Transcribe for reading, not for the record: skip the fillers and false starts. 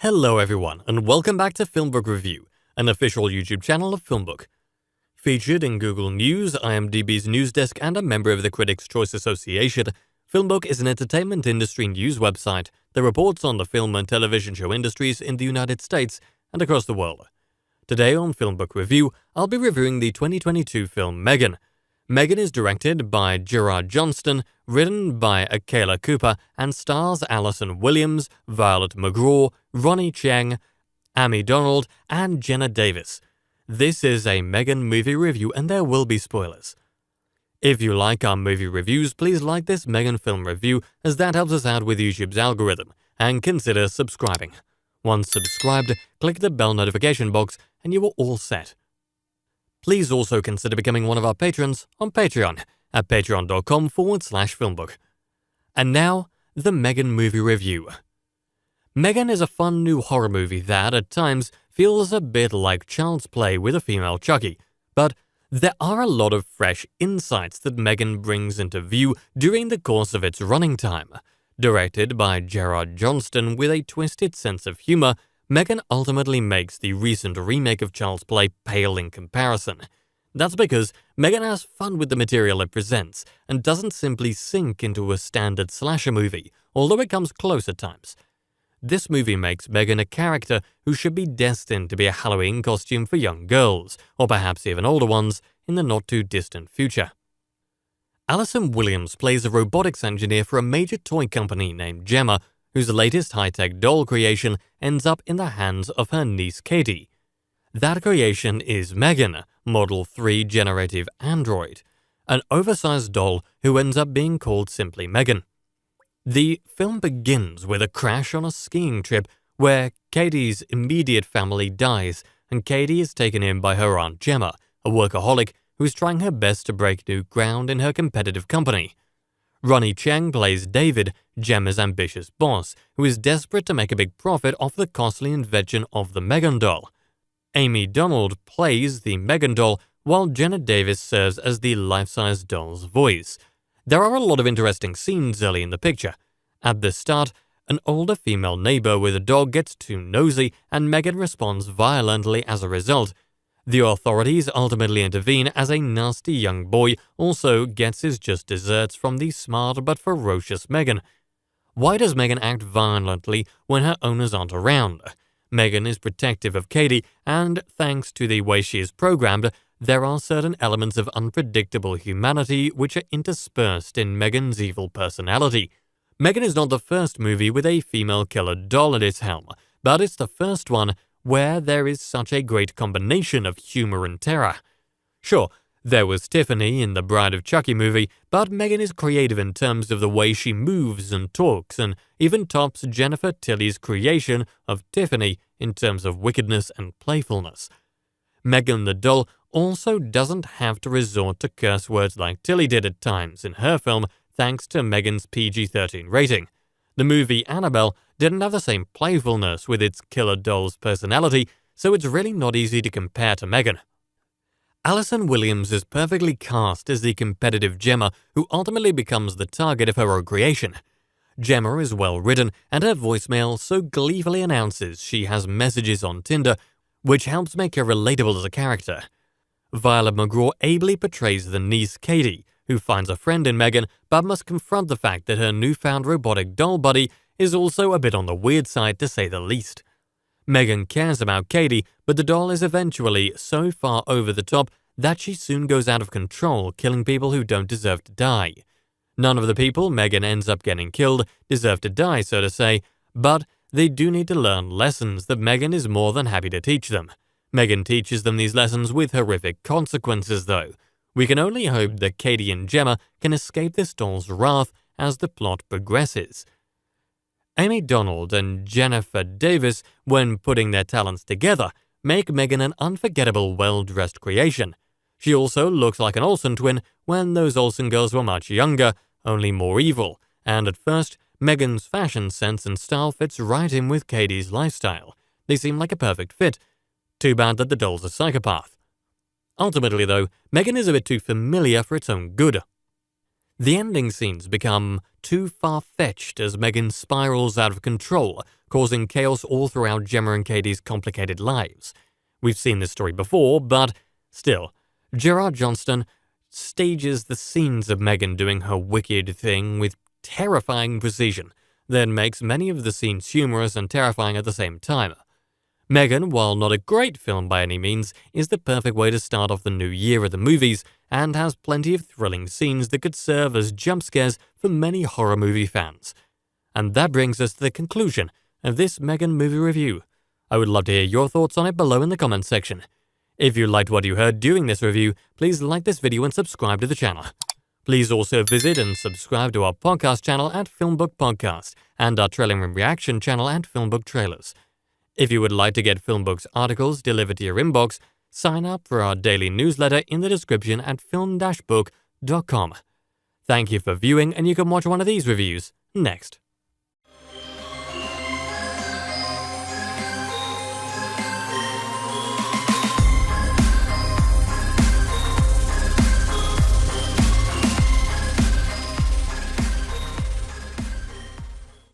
Hello everyone, and welcome back to FilmBook Review, an official YouTube channel of FilmBook. Featured in Google News, IMDb's news desk, and a member of the Critics' Choice Association, FilmBook is an entertainment industry news website that reports on the film and television show industries in the United States and across the world. Today on FilmBook Review, I'll be reviewing the 2022 film Megan. Megan is directed by Gerard Johnstone, written by Akela Cooper, and stars Allison Williams, Violet McGraw, Ronnie Cheng, Amy Donald, and Jenna Davis. This is a Megan movie review and there will be spoilers. If you like our movie reviews, please like this Megan film review as that helps us out with YouTube's algorithm, and consider subscribing. Once subscribed, click the bell notification box and you are all set. Please also consider becoming one of our patrons on Patreon at patreon.com/filmbook. And now, the Megan movie review. Megan is a fun new horror movie that, at times, feels a bit like Child's Play with a female Chucky, but there are a lot of fresh insights that Megan brings into view during the course of its running time. Directed by Gerard Johnstone with a twisted sense of humor, Megan ultimately makes the recent remake of Child's Play pale in comparison. That's because Megan has fun with the material it presents and doesn't simply sink into a standard slasher movie, although it comes close at times. This movie makes Megan a character who should be destined to be a Halloween costume for young girls, or perhaps even older ones, in the not-too-distant future. Allison Williams plays a robotics engineer for a major toy company named Gemma, whose latest high-tech doll creation ends up in the hands of her niece Katie. That creation is Megan, Model 3 generative android, an oversized doll who ends up being called simply Megan. The film begins with a crash on a skiing trip where Katie's immediate family dies and Katie is taken in by her Aunt Gemma, a workaholic who's trying her best to break new ground in her competitive company. Ronnie Cheng plays David, Gemma's ambitious boss, who is desperate to make a big profit off the costly invention of the Megan doll. Amy Donald plays the Megan doll, while Jenna Davis serves as the life-size doll's voice. There are a lot of interesting scenes early in the picture. At the start, an older female neighbor with a dog gets too nosy and Megan responds violently as a result. The authorities ultimately intervene as a nasty young boy also gets his just desserts from the smart but ferocious Megan. Why does Megan act violently when her owners aren't around? Megan is protective of Katie, and thanks to the way she is programmed, there are certain elements of unpredictable humanity which are interspersed in Megan's evil personality. Megan is not the first movie with a female killer doll at its helm, but it's the first one where there is such a great combination of humor and terror. Sure, there was Tiffany in the Bride of Chucky movie, but Megan is creative in terms of the way she moves and talks, and even tops Jennifer Tilly's creation of Tiffany in terms of wickedness and playfulness. Megan the doll also doesn't have to resort to curse words like Tilly did at times in her film thanks to Megan's PG-13 rating. The movie Annabelle didn't have the same playfulness with its killer doll's personality, so it's really not easy to compare to Megan. Allison Williams is perfectly cast as the competitive Gemma who ultimately becomes the target of her own creation. Gemma is well written and her voicemail so gleefully announces she has messages on Tinder, which helps make her relatable as a character. Violet McGraw ably portrays the niece Katie, who finds a friend in Megan but must confront the fact that her newfound robotic doll buddy is also a bit on the weird side to say the least. Megan cares about Katie, but the doll is eventually so far over the top that she soon goes out of control, killing people who don't deserve to die. None of the people Megan ends up getting killed deserve to die, so to say, but they do need to learn lessons that Megan is more than happy to teach them. Megan teaches them these lessons with horrific consequences, though. We can only hope that Katie and Gemma can escape this doll's wrath as the plot progresses. Amy Donald and Jennifer Davis, when putting their talents together, make Megan an unforgettable, well-dressed creation. She also looks like an Olsen twin when those Olsen girls were much younger, only more evil, and at first, Megan's fashion sense and style fits right in with Katie's lifestyle. They seem like a perfect fit. Too bad that the doll's a psychopath. Ultimately, though, Megan is a bit too familiar for its own good. The ending scenes become too far-fetched as Megan spirals out of control, causing chaos all throughout Gemma and Katie's complicated lives. We've seen this story before, but still, Gerard Johnstone stages the scenes of Megan doing her wicked thing with terrifying precision, then makes many of the scenes humorous and terrifying at the same time. Megan, while not a great film by any means, is the perfect way to start off the new year at the movies and has plenty of thrilling scenes that could serve as jump scares for many horror movie fans. And that brings us to the conclusion of this Megan movie review. I would love to hear your thoughts on it below in the comments section. If you liked what you heard during this review, please like this video and subscribe to the channel. Please also visit and subscribe to our podcast channel at FilmBook Podcast and our trailer and reaction channel at FilmBook Trailers. If you would like to get FilmBook's articles delivered to your inbox, sign up for our daily newsletter in the description at film-book.com. Thank you for viewing, and you can watch one of these reviews next.